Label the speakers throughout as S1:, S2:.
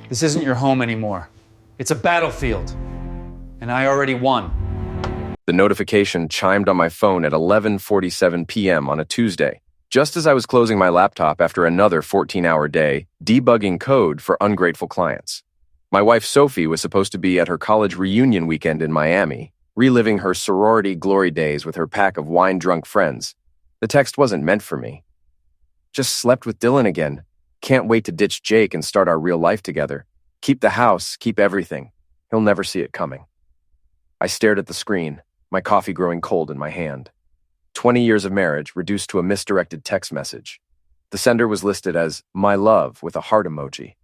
S1: This isn't your home anymore. It's a battlefield. And I already won.
S2: The notification chimed on my phone at 11:47 p.m. on a Tuesday, just as I was closing my laptop after another 14-hour day debugging code for ungrateful clients. My wife Sophie was supposed to be at her college reunion weekend in Miami, reliving her sorority glory days with her pack of wine-drunk friends. The text wasn't meant for me. Just slept with Dylan again. Can't wait to ditch Jake and start our real life together. Keep the house, keep everything. He'll never see it coming. I stared at the screen, my coffee growing cold in my hand. 20 years of marriage reduced to a misdirected text message. The sender was listed as my love with a heart emoji.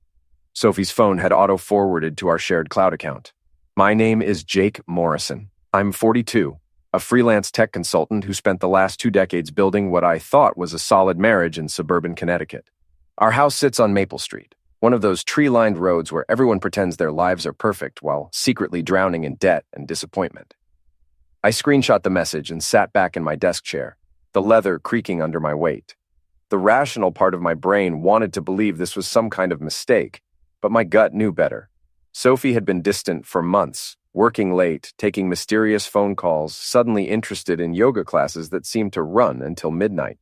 S2: Sophie's phone had auto-forwarded to our shared cloud account. My name is Jake Morrison. I'm 42, a freelance tech consultant who spent the last 2 decades building what I thought was a solid marriage in suburban Connecticut. Our house sits on Maple Street, one of those tree-lined roads where everyone pretends their lives are perfect while secretly drowning in debt and disappointment. I screenshot the message and sat back in my desk chair, the leather creaking under my weight. The rational part of my brain wanted to believe this was some kind of mistake, but my gut knew better. Sophie had been distant for months, working late, taking mysterious phone calls, suddenly interested in yoga classes that seemed to run until midnight.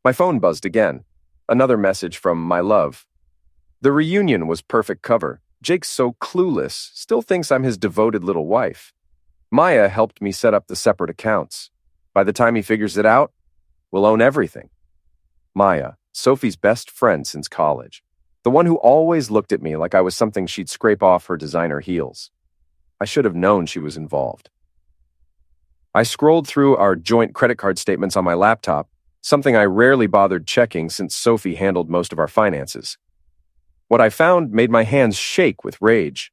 S2: My phone buzzed again. Another message from my love. The reunion was perfect cover. Jake's so clueless, still thinks I'm his devoted little wife. Maya helped me set up the separate accounts. By the time he figures it out, we'll own everything. Maya, Sophie's best friend since college. The one who always looked at me like I was something she'd scrape off her designer heels. I should have known she was involved. I scrolled through our joint credit card statements on my laptop, something I rarely bothered checking since Sophie handled most of our finances. What I found made my hands shake with rage.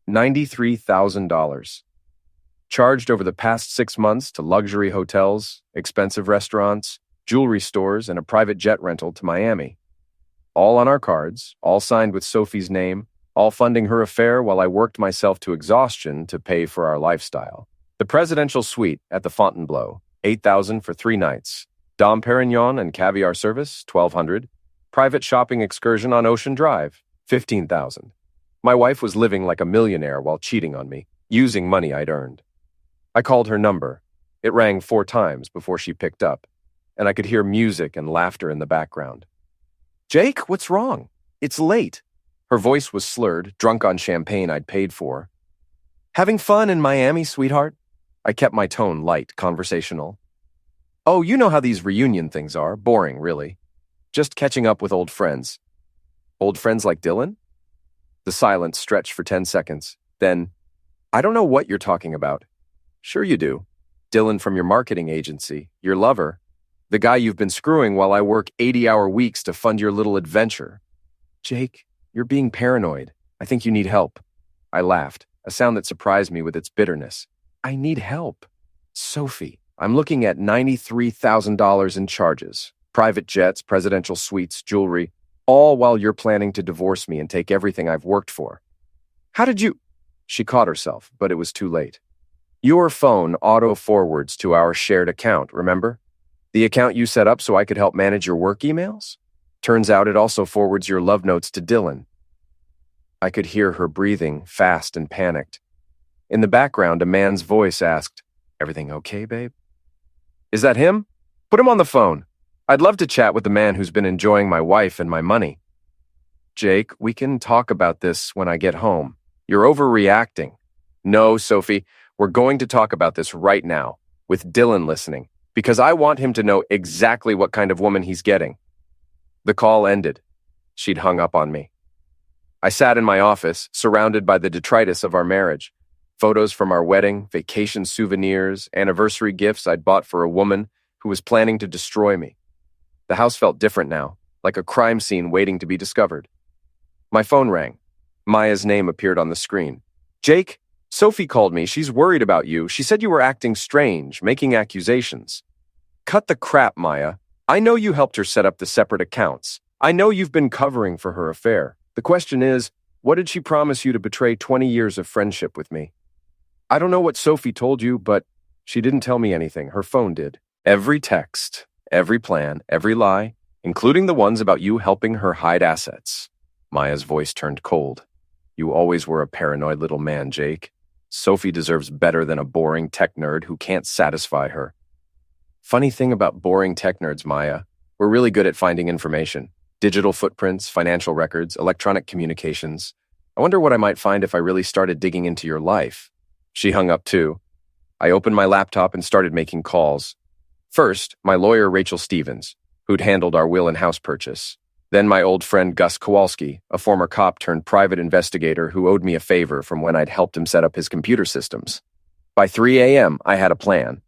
S2: $93,000. Charged over the past 6 months to luxury hotels, expensive restaurants, jewelry stores, and a private jet rental to Miami. All on our cards, all signed with Sophie's name, all funding her affair while I worked myself to exhaustion to pay for our lifestyle. The presidential suite at the Fontainebleau, $8,000 for 3 nights. Dom Perignon and caviar service, $1,200. Private shopping excursion on Ocean Drive, $15,000. My wife was living like a millionaire while cheating on me, using money I'd earned. I called her number. It rang 4 times before she picked up, and I could hear music and laughter in the background. Jake, what's wrong? It's late. Her voice was slurred, drunk on champagne I'd paid for. Having fun in Miami, sweetheart? I kept my tone light, conversational. Oh, you know how these reunion things are. Boring, really. Just catching up with old friends. Old friends like Dylan? The silence stretched for 10 seconds. Then, I don't know what you're talking about. Sure you do. Dylan from your marketing agency, your lover. The guy you've been screwing while I work 80-hour weeks to fund your little adventure. Jake, you're being paranoid. I think you need help. I laughed, a sound that surprised me with its bitterness. I need help. Sophie, I'm looking at $93,000 in charges. Private jets, presidential suites, jewelry, all while you're planning to divorce me and take everything I've worked for. How did you... She caught herself, but it was too late. Your phone auto-forwards to our shared account, remember? The account you set up so I could help manage your work emails? Turns out it also forwards your love notes to Dylan. I could hear her breathing, fast and panicked. In the background, a man's voice asked, "Everything okay, babe?" Is that him? Put him on the phone. I'd love to chat with the man who's been enjoying my wife and my money. Jake, we can talk about this when I get home. You're overreacting. No, Sophie, we're going to talk about this right now, with Dylan listening, because I want him to know exactly what kind of woman he's getting. The call ended. She'd hung up on me. I sat in my office, surrounded by the detritus of our marriage. Photos from our wedding, vacation souvenirs, anniversary gifts I'd bought for a woman who was planning to destroy me. The house felt different now, like a crime scene waiting to be discovered. My phone rang. Maya's name appeared on the screen. Jake, Sophie called me. She's worried about you. She said you were acting strange, making accusations. Cut the crap, Maya. I know you helped her set up the separate accounts. I know you've been covering for her affair. The question is, what did she promise you to betray 20 years of friendship with me? I don't know what Sophie told you, but she didn't tell me anything. Her phone did. Every text, every plan, every lie, including the ones about you helping her hide assets. Maya's voice turned cold. You always were a paranoid little man, Jake. Sophie deserves better than a boring tech nerd who can't satisfy her. Funny thing about boring tech nerds, Maya, we're really good at finding information. Digital footprints, financial records, electronic communications. I wonder what I might find if I really started digging into your life. She hung up too. I opened my laptop and started making calls. First, my lawyer Rachel Stevens, who'd handled our will and house purchase. Then my old friend Gus Kowalski, a former cop turned private investigator who owed me a favor from when I'd helped him set up his computer systems. By 3 a.m., I had a plan.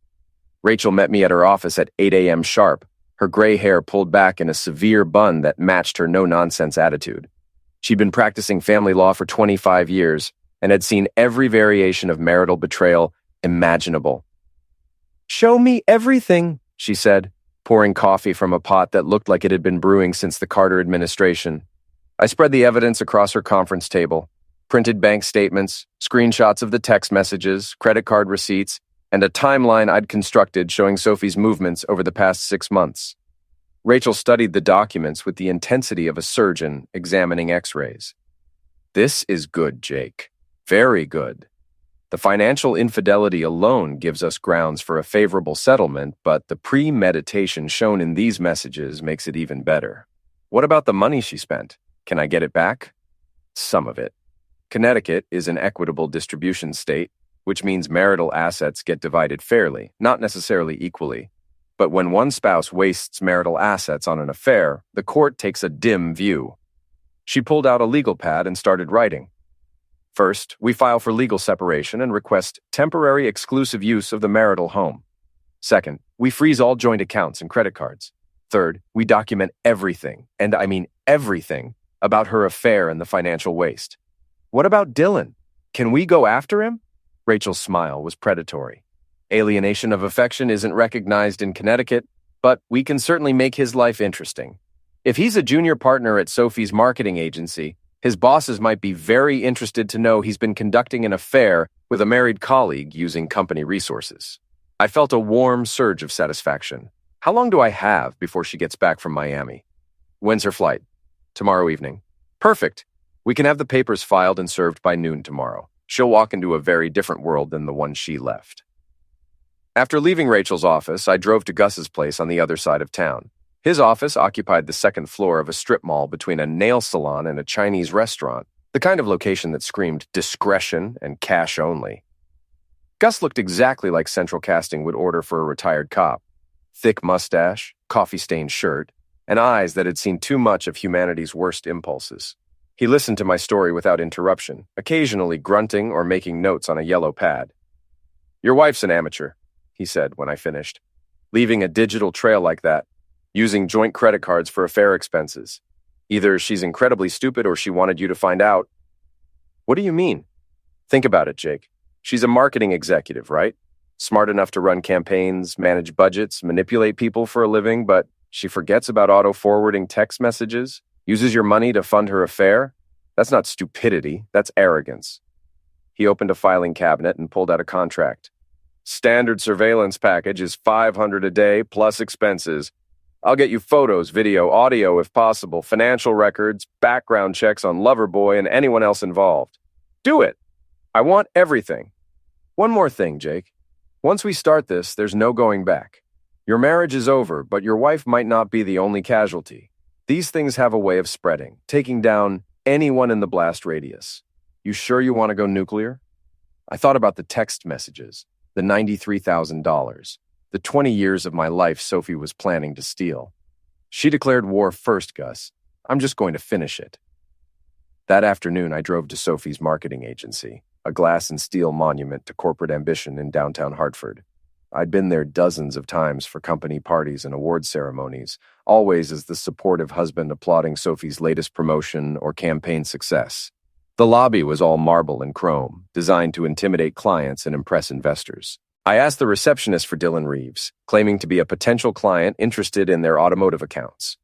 S2: Rachel met me at her office at 8 a.m. sharp, her gray hair pulled back in a severe bun that matched her no-nonsense attitude. She'd been practicing family law for 25 years and had seen every variation of marital betrayal imaginable. "Show me everything," she said, pouring coffee from a pot that looked like it had been brewing since the Carter administration. I spread the evidence across her conference table, printed bank statements, screenshots of the text messages, credit card receipts, and a timeline I'd constructed showing Sophie's movements over the past 6 months. Rachel studied the documents with the intensity of a surgeon examining x-rays. "This is good, Jake. Very good. The financial infidelity alone gives us grounds for a favorable settlement, but the premeditation shown in these messages makes it even better. What about the money she spent? Can I get it back?" "Some of it. Connecticut is an equitable distribution state, which means marital assets get divided fairly, not necessarily equally. But when one spouse wastes marital assets on an affair, the court takes a dim view." She pulled out a legal pad and started writing. "First, we file for legal separation and request temporary exclusive use of the marital home. Second, we freeze all joint accounts and credit cards. Third, we document everything, and I mean everything, about her affair and the financial waste. What about Dylan? Can we go after him?" Rachel's smile was predatory. "Alienation of affection isn't recognized in Connecticut, but we can certainly make his life interesting. If he's a junior partner at Sophie's marketing agency, his bosses might be very interested to know he's been conducting an affair with a married colleague using company resources." I felt a warm surge of satisfaction. How long do I have before she gets back from Miami? "When's her flight?" "Tomorrow evening." "Perfect. We can have the papers filed and served by noon tomorrow. She'll walk into a very different world than the one she left." After leaving Rachel's office, I drove to Gus's place on the other side of town. His office occupied the second floor of a strip mall between a nail salon and a Chinese restaurant, the kind of location that screamed discretion and cash only. Gus looked exactly like Central Casting would order for a retired cop. Thick mustache, coffee-stained shirt, and eyes that had seen too much of humanity's worst impulses. He listened to my story without interruption, occasionally grunting or making notes on a yellow pad. "Your wife's an amateur," he said when I finished. "Leaving a digital trail like that, using joint credit cards for affair expenses. Either she's incredibly stupid or she wanted you to find out." "What do you mean?" "Think about it, Jake. She's a marketing executive, right? Smart enough to run campaigns, manage budgets, manipulate people for a living, but she forgets about auto-forwarding text messages, uses your money to fund her affair? That's not stupidity, that's arrogance." He opened a filing cabinet and pulled out a contract. "Standard surveillance package is $500 a day plus expenses. I'll get you photos, video, audio if possible, financial records, background checks on Loverboy and anyone else involved. Do it. I want everything. One more thing, Jake. Once we start this, there's no going back. Your marriage is over, but your wife might not be the only casualty. These things have a way of spreading, taking down anyone in the blast radius. You sure you want to go nuclear?" I thought about the text messages, the $93,000, the 20 years of my life Sophie was planning to steal. She declared war first, Gus. I'm just going to finish it. That afternoon, I drove to Sophie's marketing agency, a glass and steel monument to corporate ambition in downtown Hartford. I'd been there dozens of times for company parties and award ceremonies, always as the supportive husband applauding Sophie's latest promotion or campaign success. The lobby was all marble and chrome, designed to intimidate clients and impress investors. I asked the receptionist for Dylan Reeves, claiming to be a potential client interested in their automotive accounts.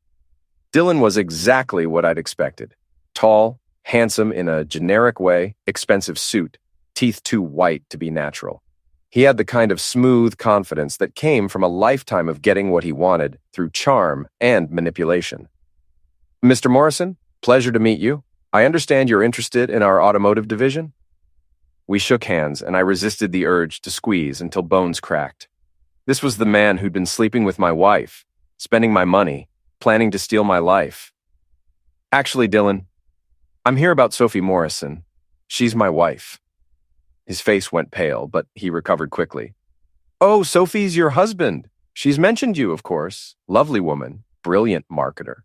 S2: Dylan was exactly what I'd expected. Tall, handsome in a generic way, expensive suit, teeth too white to be natural. He had the kind of smooth confidence that came from a lifetime of getting what he wanted through charm and manipulation. "Mr. Morrison, pleasure to meet you. I understand you're interested in our automotive division? We shook hands, and I resisted the urge to squeeze until bones cracked. This was the man who'd been sleeping with my wife, spending my money, planning to steal my life. Actually, Dylan, I'm here about Sophie Morrison. She's my wife. His face went pale, but he recovered quickly. Oh, Sophie's your husband. She's mentioned you, of course. Lovely woman, brilliant marketer.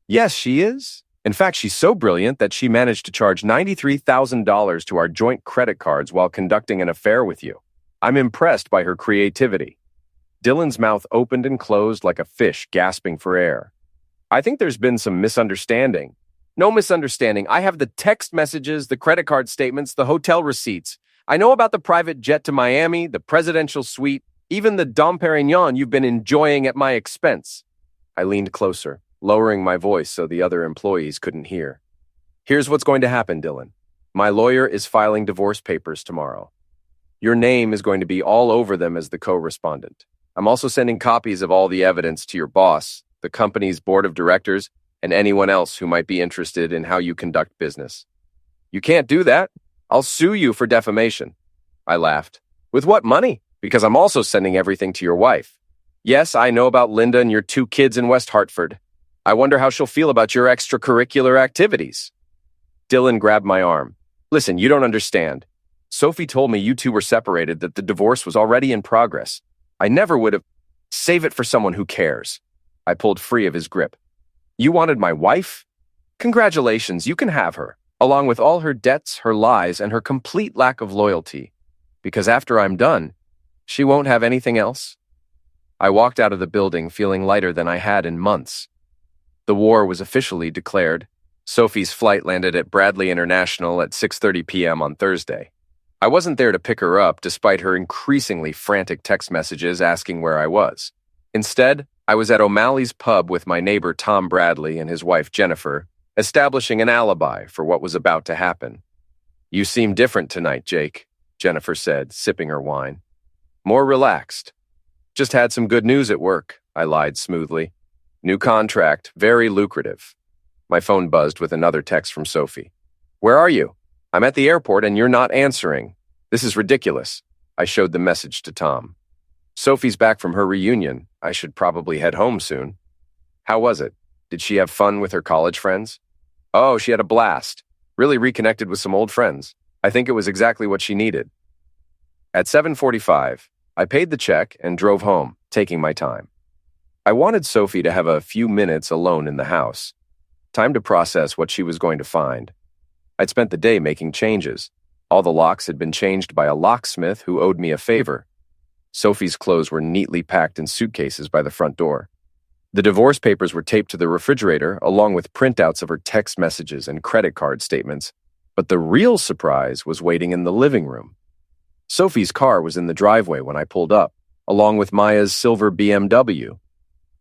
S2: Yes, she is. In fact, she's so brilliant that she managed to charge $93,000 to our joint credit cards while conducting an affair with you. I'm impressed by her creativity. Dylan's mouth opened and closed like a fish gasping for air. I think there's been some misunderstanding. No misunderstanding. I have the text messages, the credit card statements, the hotel receipts. I know about the private jet to Miami, the presidential suite, even the Dom Perignon you've been enjoying at my expense. I leaned closer, lowering my voice so the other employees couldn't hear. Here's what's going to happen, Dylan. My lawyer is filing divorce papers tomorrow. Your name is going to be all over them as the co-respondent. I'm also sending copies of all the evidence to your boss, the company's board of directors, and anyone else who might be interested in how you conduct business. You can't do that. I'll sue you for defamation. I laughed. With what money? Because I'm also sending everything to your wife. Yes, I know about Linda and your 2 kids in West Hartford. I wonder how she'll feel about your extracurricular activities. Dylan grabbed my arm. Listen, you don't understand. Sophie told me you two were separated, that the divorce was already in progress. I never would have. Save it for someone who cares. I pulled free of his grip. You wanted my wife? Congratulations, you can have her, along with all her debts, her lies, and her complete lack of loyalty. Because after I'm done, she won't have anything else. I walked out of the building feeling lighter than I had in months. The war was officially declared. Sophie's flight landed at Bradley International at 6:30 p.m. on Thursday. I wasn't there to pick her up, despite her increasingly frantic text messages asking where I was. Instead, I was at O'Malley's pub with my neighbor Tom Bradley and his wife Jennifer, establishing an alibi for what was about to happen. You seem different tonight, Jake, Jennifer said, sipping her wine. More relaxed. Just had some good news at work, I lied smoothly. New contract, very lucrative. My phone buzzed with another text from Sophie. Where are you? I'm at the airport and you're not answering. This is ridiculous. I showed the message to Tom. Sophie's back from her reunion. I should probably head home soon. How was it? Did she have fun with her college friends? Oh, she had a blast. Really reconnected with some old friends. I think it was exactly what she needed. At 7:45, I paid the check and drove home, taking my time. I wanted Sophie to have a few minutes alone in the house. Time to process what she was going to find. I'd spent the day making changes. All the locks had been changed by a locksmith who owed me a favor. Sophie's clothes were neatly packed in suitcases by the front door. The divorce papers were taped to the refrigerator, along with printouts of her text messages and credit card statements. But the real surprise was waiting in the living room. Sophie's car was in the driveway when I pulled up, along with Maya's silver BMW.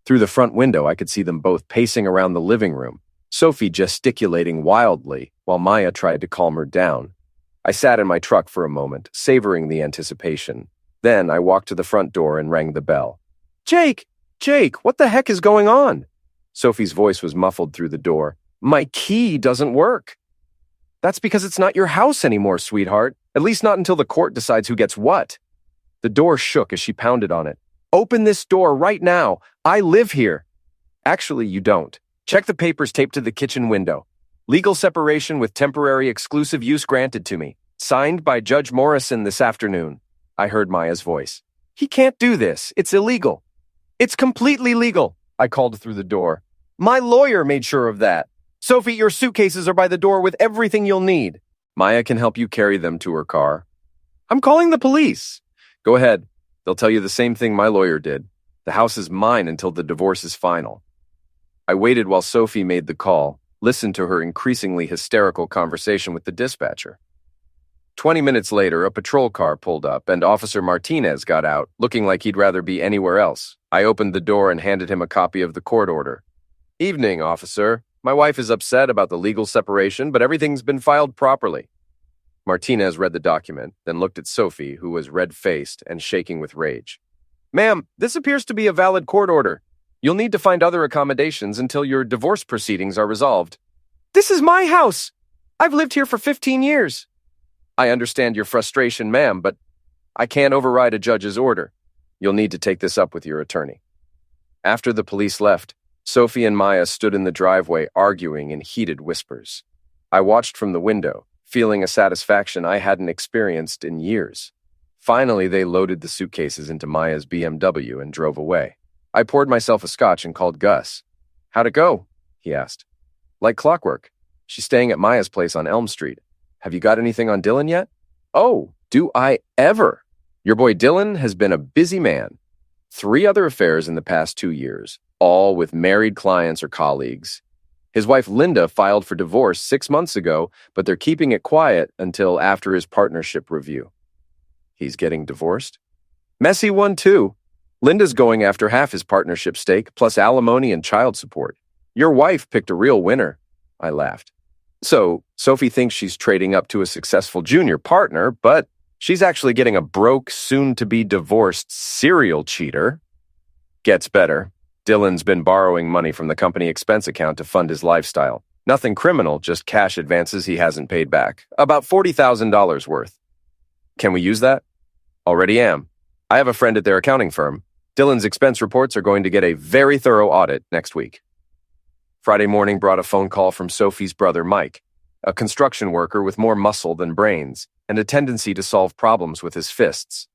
S2: Through the front window, I could see them both pacing around the living room, Sophie gesticulating wildly while Maya tried to calm her down. I sat in my truck for a moment, savoring the anticipation. Then I walked to the front door and rang the bell. Jake, what the heck is going on? Sophie's voice was muffled through the door. My key doesn't work. That's because it's not your house anymore, sweetheart. At least not until the court decides who gets what. The door shook as she pounded on it. Open this door right now. I live here. Actually, you don't. Check the papers taped to the kitchen window. Legal separation with temporary exclusive use granted to me. Signed by Judge Morrison this afternoon. I heard Maya's voice. He can't do this. It's illegal. It's completely legal, I called through the door. My lawyer made sure of that. Sophie, your suitcases are by the door with everything you'll need. Maya can help you carry them to her car. I'm calling the police. Go ahead. They'll tell you the same thing my lawyer did. The house is mine until the divorce is final. I waited while Sophie made the call, listened to her increasingly hysterical conversation with the dispatcher. 20 minutes later, a patrol car pulled up and Officer Martinez got out, looking like he'd rather be anywhere else. I opened the door and handed him a copy of the court order. Evening, officer. My wife is upset about the legal separation, but everything's been filed properly. Martinez read the document, then looked at Sophie, who was red-faced and shaking with rage. Ma'am, this appears to be a valid court order. You'll need to find other accommodations until your divorce proceedings are resolved. This is my house! I've lived here for 15 years. I understand your frustration, ma'am, but I can't override a judge's order. You'll need to take this up with your attorney. After the police left, Sophie and Maya stood in the driveway arguing in heated whispers. I watched from the window, feeling a satisfaction I hadn't experienced in years. Finally, they loaded the suitcases into Maya's BMW and drove away. I poured myself a scotch and called Gus. "How'd it go?" he asked. "Like clockwork. She's staying at Maya's place on Elm Street. Have you got anything on Dylan yet?" "Oh, do I ever? Your boy Dylan has been a busy man. 3 other affairs in the past 2 years, all with married clients or colleagues. His wife Linda filed for divorce 6 months ago, but they're keeping it quiet until after his partnership review." "He's getting divorced?" "Messy one, too. Linda's going after half his partnership stake, plus alimony and child support. Your wife picked a real winner." I laughed. "So, Sophie thinks she's trading up to a successful junior partner, but she's actually getting a broke, soon-to-be-divorced serial cheater." "Gets better. Dylan's been borrowing money from the company expense account to fund his lifestyle. Nothing criminal, just cash advances he hasn't paid back. About $40,000 worth. Can we use that?" "Already am. I have a friend at their accounting firm. Dylan's expense reports are going to get a very thorough audit next week." Friday morning brought a phone call from Sophie's brother, Mike, a construction worker with more muscle than brains and a tendency to solve problems with his fists.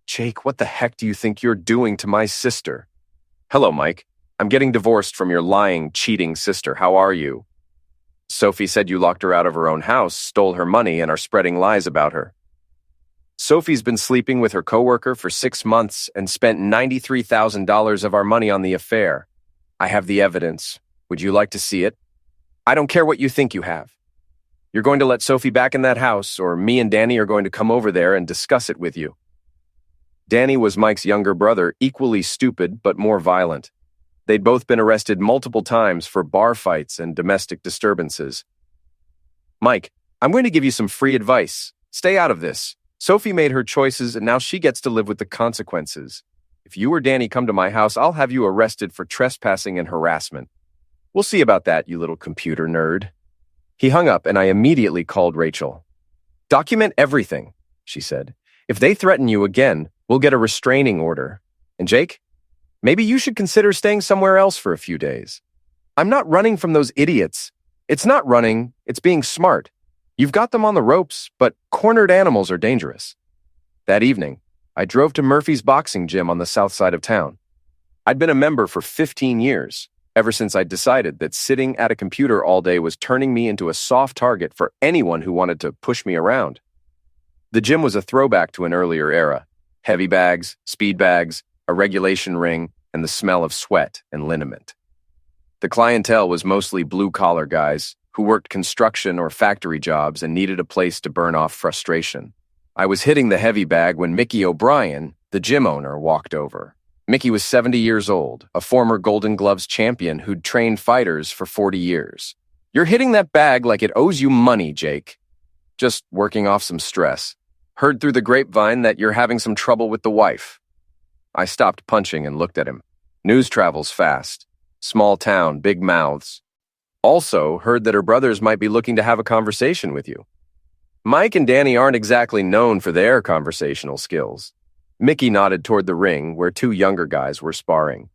S2: "Jake, what the heck do you think you're doing to my sister?" "Hello, Mike. I'm getting divorced from your lying, cheating sister. How are you?" "Sophie said you locked her out of her own house, stole her money, and are spreading lies about her." "Sophie's been sleeping with her coworker for 6 months and spent $93,000 of our money on the affair. I have the evidence. Would you like to see it?" "I don't care what you think you have. You're going to let Sophie back in that house, or me and Danny are going to come over there and discuss it with you." Danny was Mike's younger brother, equally stupid but more violent. They'd both been arrested multiple times for bar fights and domestic disturbances. "Mike, I'm going to give you some free advice. Stay out of this. Sophie made her choices, and now she gets to live with the consequences. If you or Danny come to my house, I'll have you arrested for trespassing and harassment. We'll see about that, you little computer nerd." He hung up, and I immediately called Rachel. "Document everything," she said. "If they threaten you again, we'll get a restraining order. And Jake, maybe you should consider staying somewhere else for a few days. I'm not running from those idiots. It's not running, it's being smart. You've got them on the ropes, but cornered animals are dangerous." That evening, I drove to Murphy's boxing gym on the south side of town. I'd been a member for 15 years, ever since I'd decided that sitting at a computer all day was turning me into a soft target for anyone who wanted to push me around. The gym was a throwback to an earlier era. Heavy bags, speed bags, a regulation ring, and the smell of sweat and liniment. The clientele was mostly blue-collar guys who worked construction or factory jobs and needed a place to burn off frustration. I was hitting the heavy bag when Mickey O'Brien, the gym owner, walked over. Mickey was 70 years old, a former Golden Gloves champion who'd trained fighters for 40 years. "You're hitting that bag like it owes you money, Jake." "Just working off some stress. Heard through the grapevine that you're having some trouble with the wife." I stopped punching and looked at him. News travels fast. Small town, big mouths. Also, heard that her brothers might be looking to have a conversation with you. Mike and Danny aren't exactly known for their conversational skills. Mickey nodded toward the ring where 2 younger guys were sparring.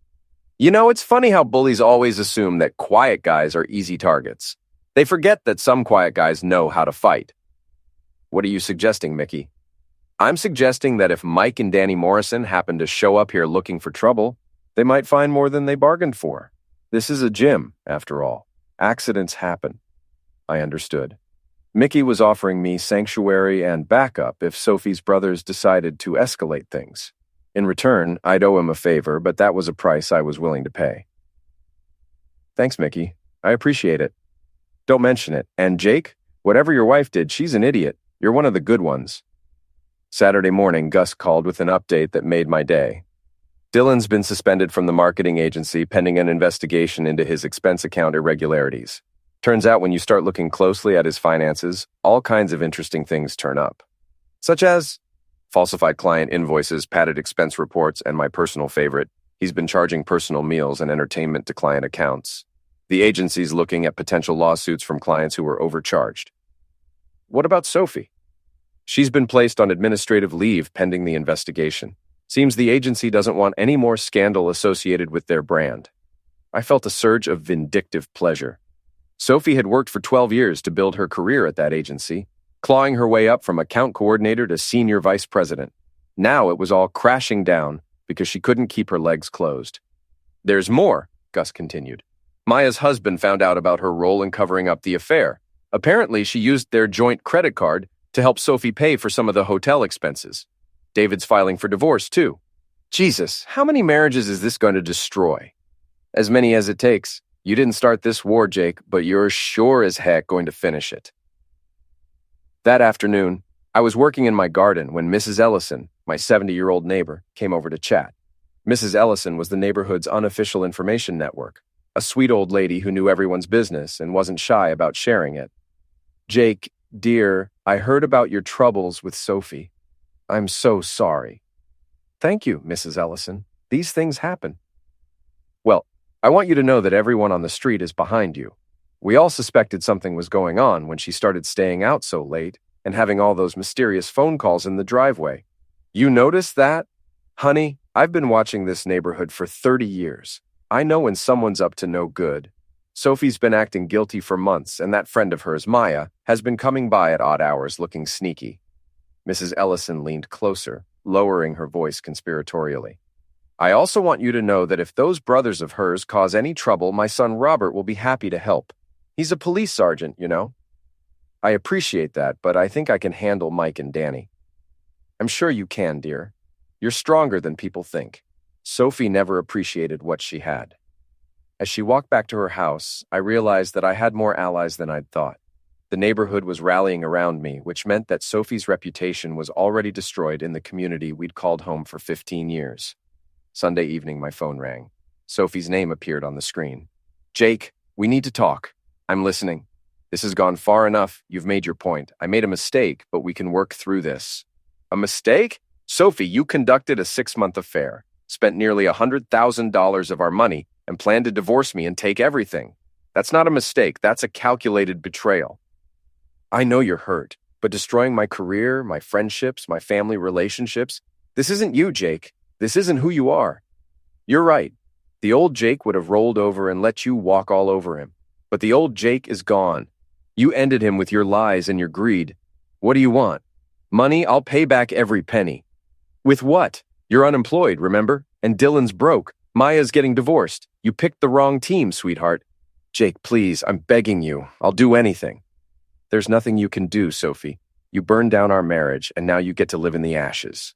S2: "You know, it's funny how bullies always assume that quiet guys are easy targets. They forget that some quiet guys know how to fight." "What are you suggesting, Mickey?" "I'm suggesting that if Mike and Danny Morrison happen to show up here looking for trouble, they might find more than they bargained for. This is a gym, after all. Accidents happen." I understood. Mickey was offering me sanctuary and backup if Sophie's brothers decided to escalate things. In return, I'd owe him a favor, but that was a price I was willing to pay. "Thanks, Mickey. I appreciate it. Don't mention it. And Jake, whatever your wife did, she's an idiot. You're one of the good ones." Saturday morning, Gus called with an update that made my day. Dylan's been suspended from the marketing agency pending an investigation into his expense account irregularities. Turns out when you start looking closely at his finances, all kinds of interesting things turn up. Such as falsified client invoices, padded expense reports, and my personal favorite, he's been charging personal meals and entertainment to client accounts. The agency's looking at potential lawsuits from clients who were overcharged. What about Sophie? She's been placed on administrative leave pending the investigation. Seems the agency doesn't want any more scandal associated with their brand. I felt a surge of vindictive pleasure. Sophie had worked for 12 years to build her career at that agency, clawing her way up from account coordinator to senior vice president. Now it was all crashing down because she couldn't keep her legs closed. There's more, Gus continued. Maya's husband found out about her role in covering up the affair. Apparently, she used their joint credit card to help Sophie pay for some of the hotel expenses. David's filing for divorce, too. Jesus, how many marriages is this going to destroy? As many as it takes. You didn't start this war, Jake, but you're sure as heck going to finish it. That afternoon, I was working in my garden when Mrs. Ellison, my 70-year-old neighbor, came over to chat. Mrs. Ellison was the neighborhood's unofficial information network, a sweet old lady who knew everyone's business and wasn't shy about sharing it. Jake, dear, I heard about your troubles with Sophie. I'm so sorry. Thank you, Mrs. Ellison. These things happen. Well, I want you to know that everyone on the street is behind you. We all suspected something was going on when she started staying out so late and having all those mysterious phone calls in the driveway. You noticed that? Honey, I've been watching this neighborhood for 30 years. I know when someone's up to no good. Sophie's been acting guilty for months, and that friend of hers, Maya, has been coming by at odd hours looking sneaky. Mrs. Ellison leaned closer, lowering her voice conspiratorially. I also want you to know that if those brothers of hers cause any trouble, my son Robert will be happy to help. He's a police sergeant, you know. I appreciate that, but I think I can handle Mike and Danny. I'm sure you can, dear. You're stronger than people think. Sophie never appreciated what she had. As she walked back to her house, I realized that I had more allies than I'd thought. The neighborhood was rallying around me, which meant that Sophie's reputation was already destroyed in the community we'd called home for 15 years. Sunday evening, my phone rang. Sophie's name appeared on the screen. Jake, we need to talk. I'm listening. This has gone far enough. You've made your point. I made a mistake, but we can work through this. A mistake? Sophie, you conducted a 6-month affair, spent nearly $100,000 of our money, and planned to divorce me and take everything. That's not a mistake. That's a calculated betrayal. I know you're hurt, but destroying my career, my friendships, my family relationships, this isn't you, Jake. This isn't who you are. You're right. The old Jake would have rolled over and let you walk all over him. But the old Jake is gone. You ended him with your lies and your greed. What do you want? Money? I'll pay back every penny. With what? You're unemployed, remember? And Dylan's broke. Maya's getting divorced. You picked the wrong team, sweetheart. Jake, please, I'm begging you. I'll do anything. There's nothing you can do, Sophie. You burned down our marriage, and now you get to live in the ashes.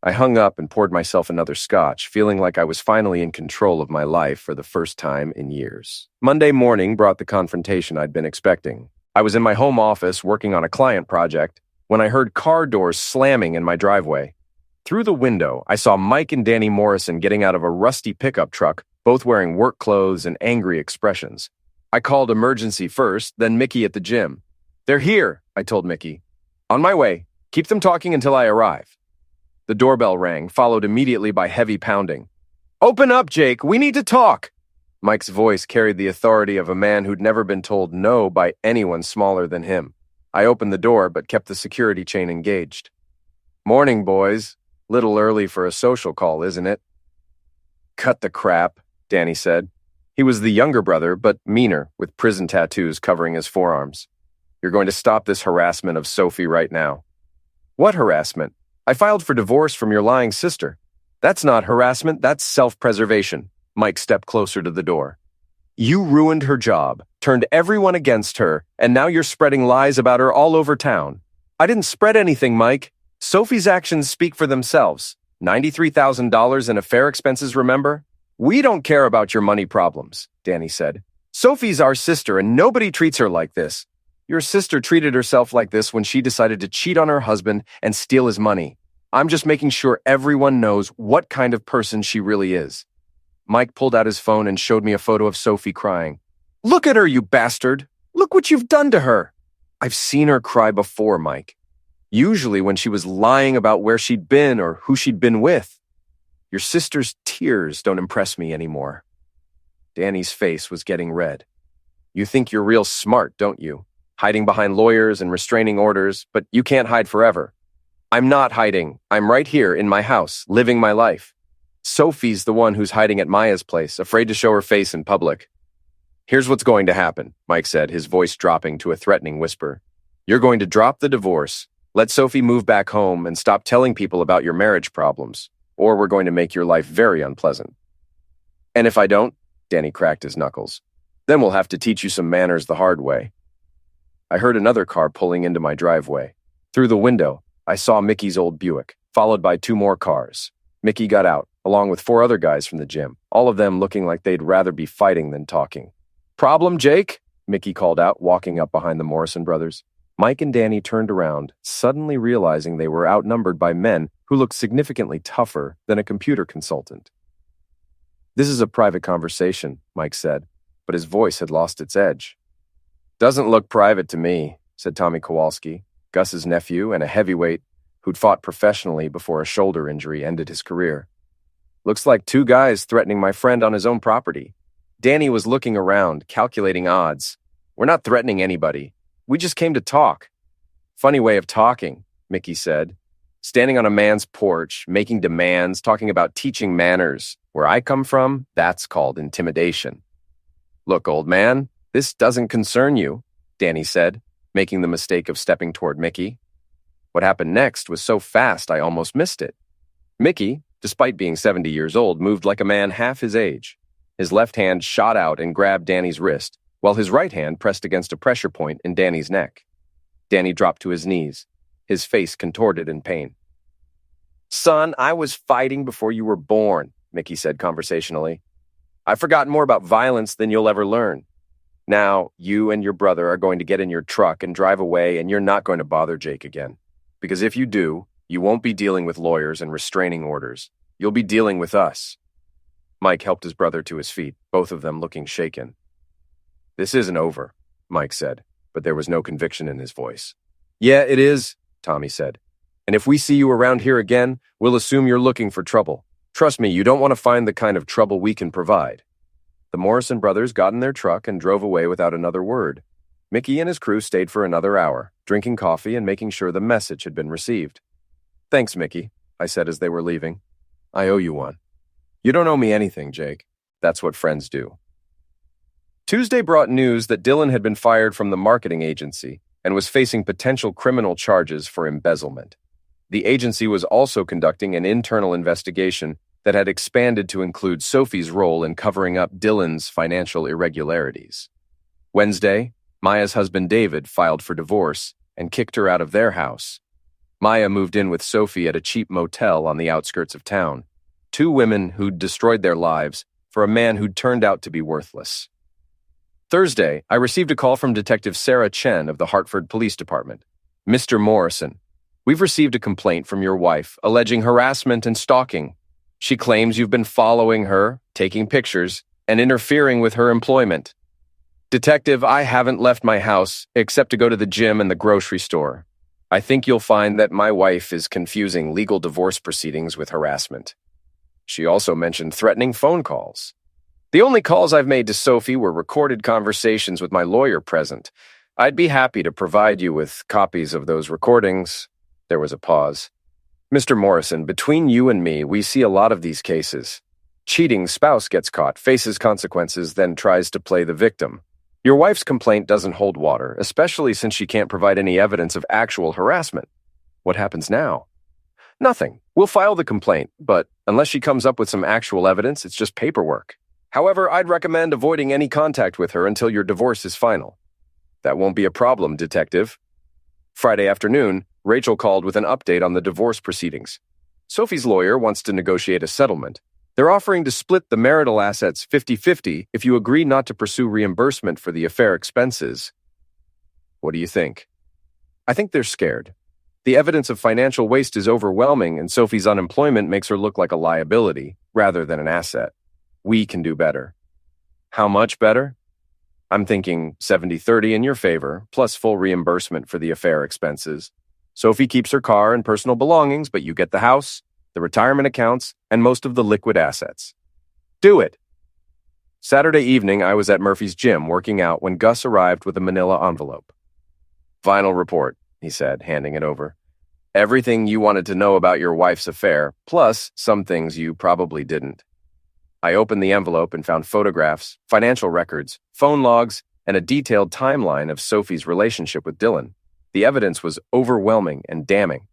S2: I hung up and poured myself another scotch, feeling like I was finally in control of my life for the first time in years. Monday morning brought the confrontation I'd been expecting. I was in my home office working on a client project when I heard car doors slamming in my driveway. Through the window, I saw Mike and Danny Morrison getting out of a rusty pickup truck, both wearing work clothes and angry expressions. I called emergency first, then Mickey at the gym. They're here, I told Mickey. On my way. Keep them talking until I arrive. The doorbell rang, followed immediately by heavy pounding. Open up, Jake. We need to talk. Mike's voice carried the authority of a man who'd never been told no by anyone smaller than him. I opened the door, but kept the security chain engaged. Morning, boys. Little early for a social call, isn't it? Cut the crap, Danny said. He was the younger brother, but meaner, with prison tattoos covering his forearms. You're going to stop this harassment of Sophie right now. What harassment? I filed for divorce from your lying sister. That's not harassment, that's self-preservation. Mike stepped closer to the door. You ruined her job, turned everyone against her, and now you're spreading lies about her all over town. I didn't spread anything, Mike. Sophie's actions speak for themselves. $93,000 in affair expenses, remember? We don't care about your money problems, Danny said. Sophie's our sister, and nobody treats her like this. Your sister treated herself like this when she decided to cheat on her husband and steal his money. I'm just making sure everyone knows what kind of person she really is. Mike pulled out his phone and showed me a photo of Sophie crying. Look at her, you bastard! Look what you've done to her! I've seen her cry before, Mike. Usually when she was lying about where she'd been or who she'd been with. Your sister's tears don't impress me anymore. Danny's face was getting red. You think you're real smart, don't you? hiding behind lawyers and restraining orders, but you can't hide forever. I'm not hiding. I'm right here in my house, living my life. Sophie's the one who's hiding at Maya's place, afraid to show her face in public. Here's what's going to happen, Mike said, his voice dropping to a threatening whisper. You're going to drop the divorce, let Sophie move back home, and stop telling people about your marriage problems, or we're going to make your life very unpleasant. And if I don't, Danny cracked his knuckles, then we'll have to teach you some manners the hard way. I heard another car pulling into my driveway. Through the window, I saw Mickey's old Buick, followed by 2 more cars. Mickey got out, along with 4 other guys from the gym, all of them looking like they'd rather be fighting than talking. Problem, Jake? Mickey called out, walking up behind the Morrison brothers. Mike and Danny turned around, suddenly realizing they were outnumbered by men who looked significantly tougher than a computer consultant. This is a private conversation, Mike said, but his voice had lost its edge. Doesn't look private to me, said Tommy Kowalski, Gus's nephew and a heavyweight who'd fought professionally before a shoulder injury ended his career. Looks like 2 guys threatening my friend on his own property. Danny was looking around, calculating odds. We're not threatening anybody. We just came to talk. Funny way of talking, Mickey said. Standing on a man's porch, making demands, talking about teaching manners. Where I come from, that's called intimidation. Look, old man, this doesn't concern you, Danny said, making the mistake of stepping toward Mickey. What happened next was so fast I almost missed it. Mickey, despite being 70 years old, moved like a man half his age. His left hand shot out and grabbed Danny's wrist, while his right hand pressed against a pressure point in Danny's neck. Danny dropped to his knees, his face contorted in pain. Son, I was fighting before you were born, Mickey said conversationally. I've forgotten more about violence than you'll ever learn. Now, you and your brother are going to get in your truck and drive away, and you're not going to bother Jake again. Because if you do, you won't be dealing with lawyers and restraining orders. You'll be dealing with us. Mike helped his brother to his feet, both of them looking shaken. This isn't over, Mike said, but there was no conviction in his voice. Yeah, it is, Tommy said. And if we see you around here again, we'll assume you're looking for trouble. Trust me, you don't want to find the kind of trouble we can provide. The Morrison brothers got in their truck and drove away without another word. Mickey and his crew stayed for another hour, drinking coffee and making sure the message had been received. Thanks, Mickey, I said as they were leaving. I owe you one. You don't owe me anything, Jake. That's what friends do. Tuesday brought news that Dylan had been fired from the marketing agency and was facing potential criminal charges for embezzlement. The agency was also conducting an internal investigation that had expanded to include Sophie's role in covering up Dylan's financial irregularities. Wednesday, Maya's husband David filed for divorce and kicked her out of their house. Maya moved in with Sophie at a cheap motel on the outskirts of town. 2 women who'd destroyed their lives for a man who'd turned out to be worthless. Thursday, I received a call from Detective Sarah Chen of the Hartford Police Department. Mr. Morrison, we've received a complaint from your wife alleging harassment and stalking. She claims you've been following her, taking pictures, and interfering with her employment. Detective, I haven't left my house except to go to the gym and the grocery store. I think you'll find that my wife is confusing legal divorce proceedings with harassment. She also mentioned threatening phone calls. The only calls I've made to Sophie were recorded conversations with my lawyer present. I'd be happy to provide you with copies of those recordings. There was a pause. Mr. Morrison, between you and me, we see a lot of these cases. Cheating spouse gets caught, faces consequences, then tries to play the victim. Your wife's complaint doesn't hold water, especially since she can't provide any evidence of actual harassment. What happens now? Nothing. We'll file the complaint, but unless she comes up with some actual evidence, it's just paperwork. However, I'd recommend avoiding any contact with her until your divorce is final. That won't be a problem, Detective. Friday afternoon, Rachel called with an update on the divorce proceedings. Sophie's lawyer wants to negotiate a settlement. They're offering to split the marital assets 50-50 if you agree not to pursue reimbursement for the affair expenses. What do you think? I think they're scared. The evidence of financial waste is overwhelming, and Sophie's unemployment makes her look like a liability rather than an asset. We can do better. How much better? I'm thinking 70-30 in your favor, plus full reimbursement for the affair expenses. Sophie keeps her car and personal belongings, but you get the house, the retirement accounts, and most of the liquid assets. Do it! Saturday evening, I was at Murphy's gym working out when Gus arrived with a manila envelope. Final report, he said, handing it over. Everything you wanted to know about your wife's affair, plus some things you probably didn't. I opened the envelope and found photographs, financial records, phone logs, and a detailed timeline of Sophie's relationship with Dylan. The evidence was overwhelming and damning.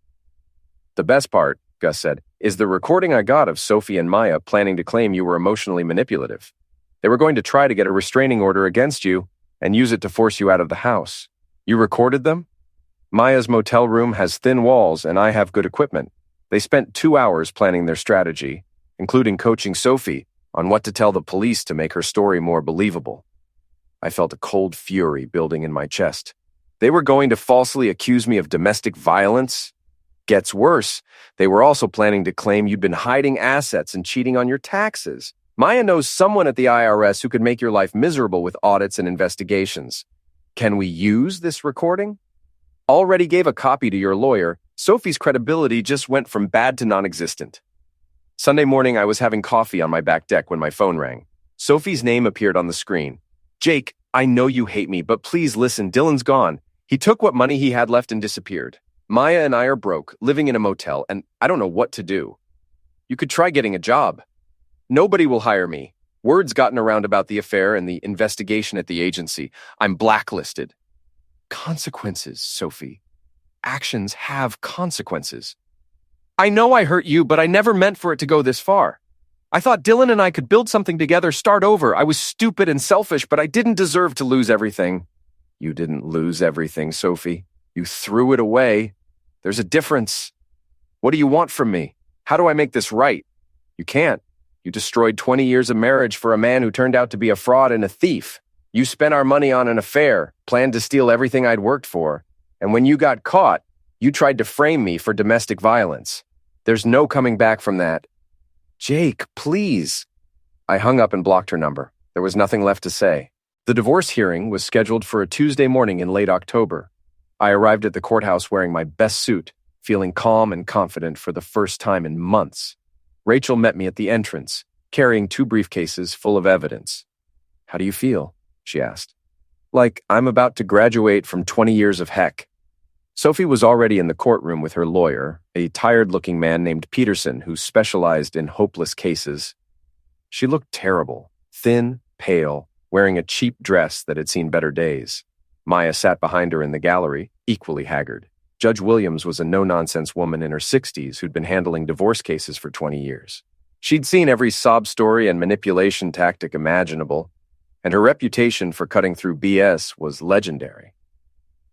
S2: The best part, Gus said, is the recording I got of Sophie and Maya planning to claim you were emotionally manipulative. They were going to try to get a restraining order against you and use it to force you out of the house. You recorded them? Maya's motel room has thin walls and I have good equipment. They spent 2 hours planning their strategy, including coaching Sophie on what to tell the police to make her story more believable. I felt a cold fury building in my chest. They were going to falsely accuse me of domestic violence? Gets worse, they were also planning to claim you'd been hiding assets and cheating on your taxes. Maya knows someone at the IRS who could make your life miserable with audits and investigations. Can we use this recording? Already gave a copy to your lawyer. Sophie's credibility just went from bad to non-existent. Sunday morning, I was having coffee on my back deck when my phone rang. Sophie's name appeared on the screen. Jake, I know you hate me, but please listen, Dylan's gone. He took what money he had left and disappeared. Maya and I are broke, living in a motel, and I don't know what to do. You could try getting a job. Nobody will hire me. Word's gotten around about the affair and the investigation at the agency. I'm blacklisted. Consequences, Sophie. Actions have consequences. I know I hurt you, but I never meant for it to go this far. I thought Dylan and I could build something together, start over. I was stupid and selfish, but I didn't deserve to lose everything. You didn't lose everything, Sophie. You threw it away. There's a difference. What do you want from me? How do I make this right? You can't. You destroyed 20 years of marriage for a man who turned out to be a fraud and a thief. You spent our money on an affair, planned to steal everything I'd worked for. And when you got caught, you tried to frame me for domestic violence. There's no coming back from that. Jake, please. I hung up and blocked her number. There was nothing left to say. The divorce hearing was scheduled for a Tuesday morning in late October. I arrived at the courthouse wearing my best suit, feeling calm and confident for the first time in months. Rachel met me at the entrance, carrying 2 briefcases full of evidence. How do you feel? She asked. Like I'm about to graduate from 20 years of heck. Sophie was already in the courtroom with her lawyer, a tired-looking man named Peterson who specialized in hopeless cases. She looked terrible, thin, pale, wearing a cheap dress that had seen better days. Maya sat behind her in the gallery, equally haggard. Judge Williams was a no-nonsense woman in her 60s who'd been handling divorce cases for 20 years. She'd seen every sob story and manipulation tactic imaginable, and her reputation for cutting through BS was legendary.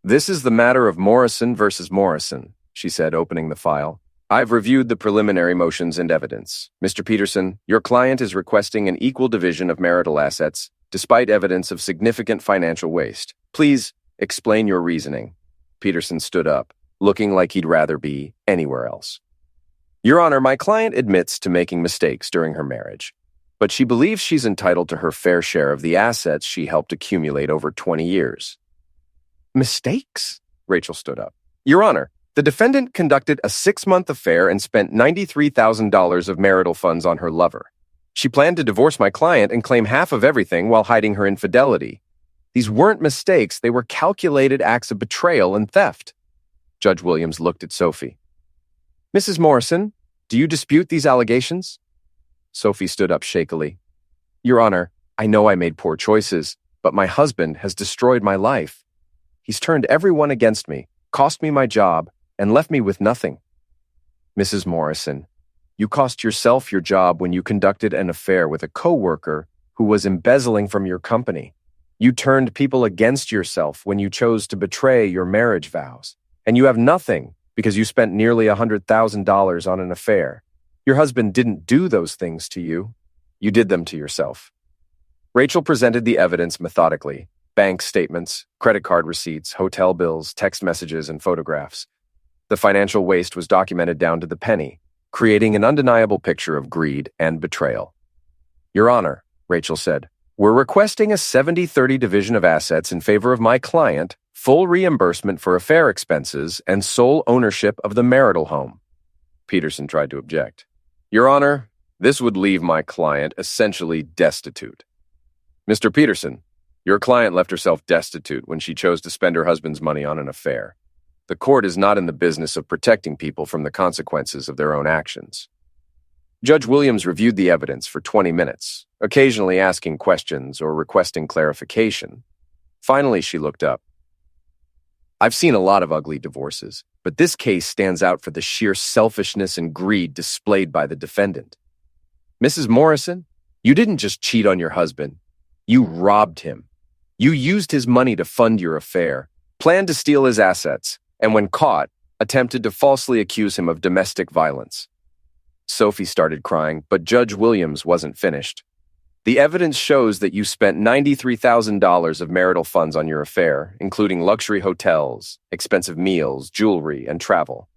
S2: This is the matter of Morrison versus Morrison, she said, opening the file. I've reviewed the preliminary motions and evidence. Mr. Peterson, your client is requesting an equal division of marital assets, despite evidence of significant financial waste. Please explain your reasoning. Peterson stood up, looking like he'd rather be anywhere else. Your Honor, my client admits to making mistakes during her marriage, but she believes she's entitled to her fair share of the assets she helped accumulate over 20 years. Mistakes? Rachel stood up. Your Honor, the defendant conducted a 6-month affair and spent $93,000 of marital funds on her lover. She planned to divorce my client and claim half of everything while hiding her infidelity. These weren't mistakes, they were calculated acts of betrayal and theft. Judge Williams looked at Sophie. Mrs. Morrison, do you dispute these allegations? Sophie stood up shakily. Your Honor, I know I made poor choices, but my husband has destroyed my life. He's turned everyone against me, cost me my job, and left me with nothing. Mrs. Morrison, you cost yourself your job when you conducted an affair with a co-worker who was embezzling from your company. You turned people against yourself when you chose to betray your marriage vows. And you have nothing because you spent nearly $100,000 on an affair. Your husband didn't do those things to you. You did them to yourself. Rachel presented the evidence methodically. Bank statements, credit card receipts, hotel bills, text messages, and photographs. The financial waste was documented down to the penny, creating an undeniable picture of greed and betrayal. Your Honor, Rachel said, we're requesting a 70-30 division of assets in favor of my client, full reimbursement for affair expenses, and sole ownership of the marital home. Peterson tried to object. Your Honor, this would leave my client essentially destitute. Mr. Peterson, Your client left herself destitute when she chose to spend her husband's money on an affair. The court is not in the business of protecting people from the consequences of their own actions. Judge Williams reviewed the evidence for 20 minutes, occasionally asking questions or requesting clarification. Finally, she looked up. I've seen a lot of ugly divorces, but this case stands out for the sheer selfishness and greed displayed by the defendant. Mrs. Morrison, you didn't just cheat on your husband. You robbed him. You used his money to fund your affair, planned to steal his assets, and when caught, attempted to falsely accuse him of domestic violence. Sophie started crying, but Judge Williams wasn't finished. The evidence shows that you spent $93,000 of marital funds on your affair, including luxury hotels, expensive meals, jewelry, and travel.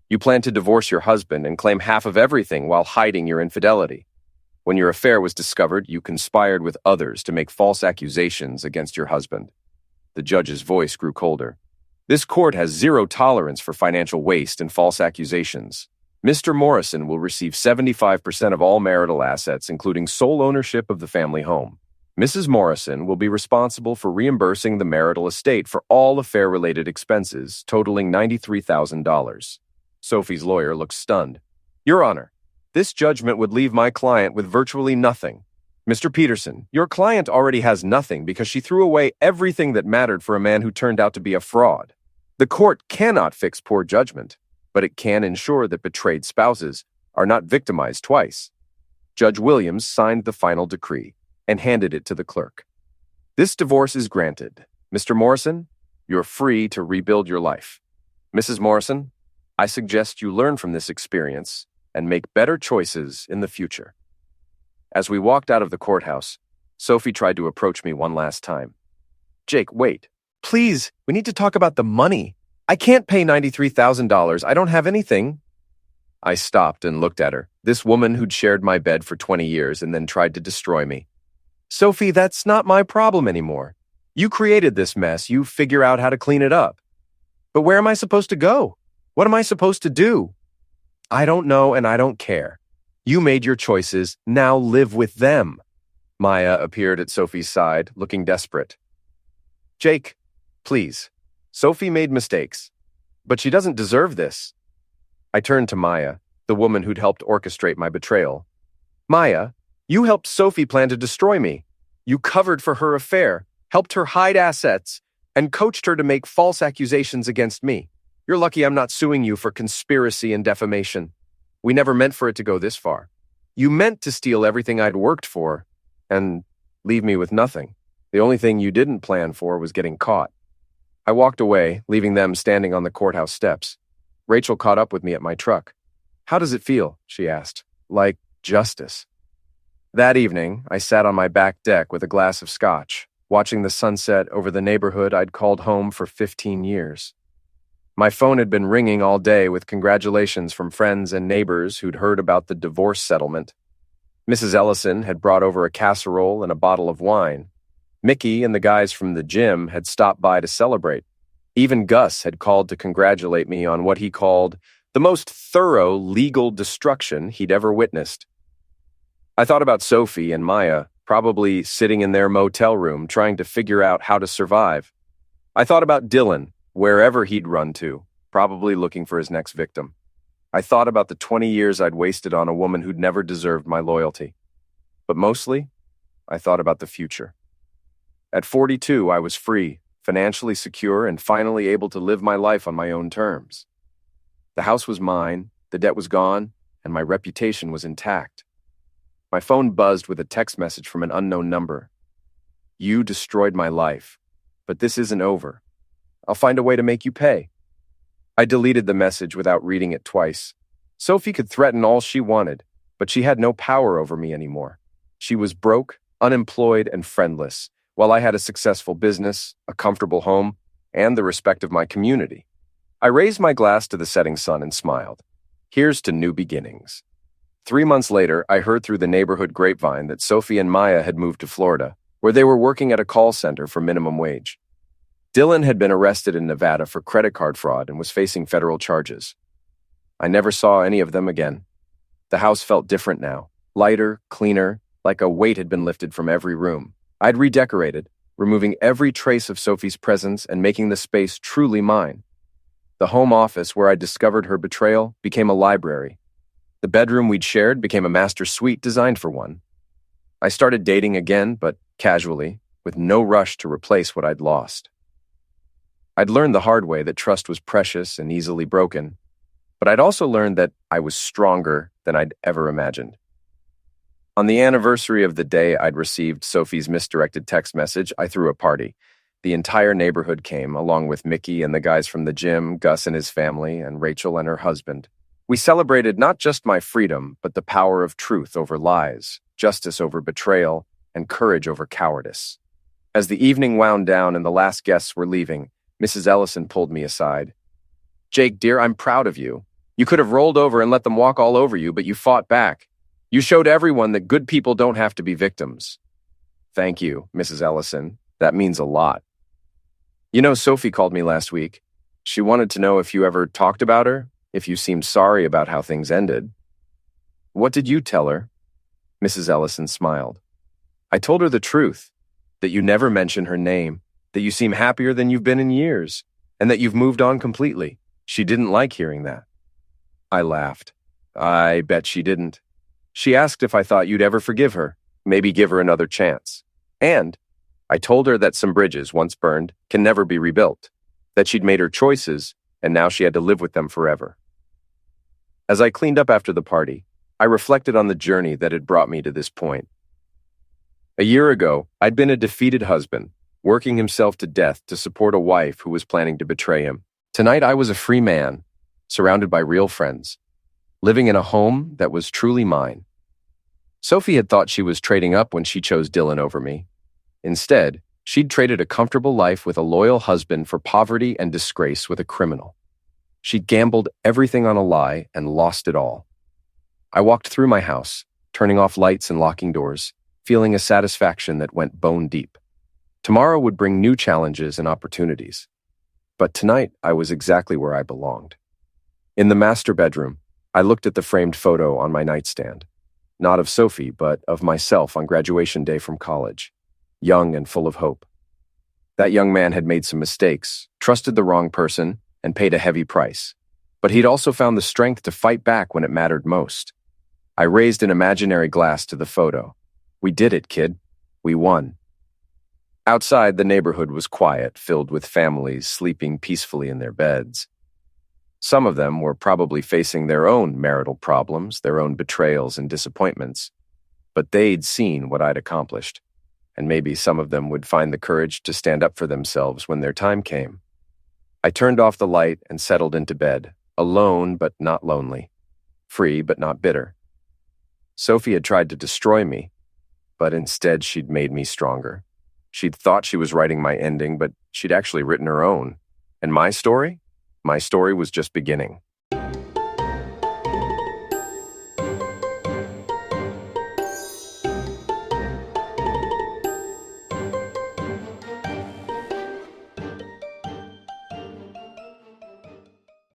S2: You plan to divorce your husband and claim half of everything while hiding your infidelity. When your affair was discovered, you conspired with others to make false accusations against your husband. The judge's voice grew colder. This court has zero tolerance for financial waste and false accusations. Mr. Morrison will receive 75% of all marital assets, including sole ownership of the family home. Mrs. Morrison will be responsible for reimbursing the marital estate for all affair-related expenses, totaling $93,000. Sophie's lawyer looked stunned. Your Honor, this judgment would leave my client with virtually nothing. Mr. Peterson, your client already has nothing because she threw away everything that mattered for a man who turned out to be a fraud. The court cannot fix poor judgment, but it can ensure that betrayed spouses are not victimized twice. Judge Williams signed the final decree and handed it to the clerk. This divorce is granted. Mr. Morrison, you're free to rebuild your life. Mrs. Morrison, I suggest you learn from this experience and make better choices in the future. As we walked out of the courthouse, Sophie tried to approach me one last time. Jake, wait. Please, we need to talk about the money. I can't pay $93,000. I don't have anything. I stopped and looked at her, this woman who'd shared my bed for 20 years and then tried to destroy me. Sophie, that's not my problem anymore. You created this mess. You figure out how to clean it up. But where am I supposed to go? What am I supposed to do? I don't know and I don't care. You made your choices. Now live with them. Maya appeared at Sophie's side, looking desperate. Jake, please. Sophie made mistakes, but she doesn't deserve this. I turned to Maya, the woman who'd helped orchestrate my betrayal. Maya, you helped Sophie plan to destroy me. You covered for her affair, helped her hide assets, and coached her to make false accusations against me. You're lucky I'm not suing you for conspiracy and defamation. We never meant for it to go this far. You meant to steal everything I'd worked for and leave me with nothing. The only thing you didn't plan for was getting caught. I walked away, leaving them standing on the courthouse steps. Rachel caught up with me at my truck. How does it feel? She asked. Like justice. That evening, I sat on my back deck with a glass of scotch, watching the sunset over the neighborhood I'd called home for 15 years. My phone had been ringing all day with congratulations from friends and neighbors who'd heard about the divorce settlement. Mrs. Ellison had brought over a casserole and a bottle of wine. Mickey and the guys from the gym had stopped by to celebrate. Even Gus had called to congratulate me on what he called the most thorough legal destruction he'd ever witnessed. I thought about Sophie and Maya, probably sitting in their motel room trying to figure out how to survive. I thought about Dylan, wherever he'd run to, probably looking for his next victim. I thought about the 20 years I'd wasted on a woman who'd never deserved my loyalty. But mostly, I thought about the future. At 42, I was free, financially secure, and finally able to live my life on my own terms. The house was mine, the debt was gone, and my reputation was intact. My phone buzzed with a text message from an unknown number. You destroyed my life, but this isn't over. I'll find a way to make you pay. I deleted the message without reading it twice. Sophie could threaten all she wanted, but she had no power over me anymore. She was broke, unemployed, and friendless, while I had a successful business, a comfortable home, and the respect of my community. I raised my glass to the setting sun and smiled. Here's to new beginnings. 3 months later, I heard through the neighborhood grapevine that Sophie and Maya had moved to Florida, where they were working at a call center for minimum wage. Dylan had been arrested in Nevada for credit card fraud and was facing federal charges. I never saw any of them again. The house felt different now, lighter, cleaner, like a weight had been lifted from every room. I'd redecorated, removing every trace of Sophie's presence and making the space truly mine. The home office where I discovered her betrayal became a library. The bedroom we'd shared became a master suite designed for one. I started dating again, but casually, with no rush to replace what I'd lost. I'd learned the hard way that trust was precious and easily broken, but I'd also learned that I was stronger than I'd ever imagined. On the anniversary of the day I'd received Sophie's misdirected text message, I threw a party. The entire neighborhood came, along with Mickey and the guys from the gym, Gus and his family, and Rachel and her husband. We celebrated not just my freedom, but the power of truth over lies, justice over betrayal, and courage over cowardice. As the evening wound down and the last guests were leaving, Mrs. Ellison pulled me aside. "Jake, dear, I'm proud of you. You could have rolled over and let them walk all over you, but you fought back. You showed everyone that good people don't have to be victims." "Thank you, Mrs. Ellison. That means a lot." "You know, Sophie called me last week. She wanted to know if you ever talked about her, if you seemed sorry about how things ended." "What did you tell her?" Mrs. Ellison smiled. "I told her the truth, that you never mention her name, that you seem happier than you've been in years, and that you've moved on completely. She didn't like hearing that." I laughed. "I bet she didn't. She asked if I thought you'd ever forgive her, maybe give her another chance. And I told her that some bridges, once burned, can never be rebuilt, that she'd made her choices, and now she had to live with them forever." As I cleaned up after the party, I reflected on the journey that had brought me to this point. A year ago, I'd been a defeated husband, working himself to death to support a wife who was planning to betray him. Tonight, I was a free man, surrounded by real friends, living in a home that was truly mine. Sophie had thought she was trading up when she chose Dylan over me. Instead, she'd traded a comfortable life with a loyal husband for poverty and disgrace with a criminal. She'd gambled everything on a lie and lost it all. I walked through my house, turning off lights and locking doors, feeling a satisfaction that went bone deep. Tomorrow would bring new challenges and opportunities. But tonight, I was exactly where I belonged. In the master bedroom, I looked at the framed photo on my nightstand. Not of Sophie, but of myself on graduation day from college, young and full of hope. That young man had made some mistakes, trusted the wrong person, and paid a heavy price. But he'd also found the strength to fight back when it mattered most. I raised an imaginary glass to the photo. We did it, kid. We won. Outside, the neighborhood was quiet, filled with families sleeping peacefully in their beds. Some of them were probably facing their own marital problems, their own betrayals and disappointments. But they'd seen what I'd accomplished, and maybe some of them would find the courage to stand up for themselves when their time came. I turned off the light and settled into bed, alone but not lonely, free but not bitter. Sophie had tried to destroy me, but instead she'd made me stronger. She'd thought she was writing my ending, but she'd actually written her own. And my story? My story was just beginning.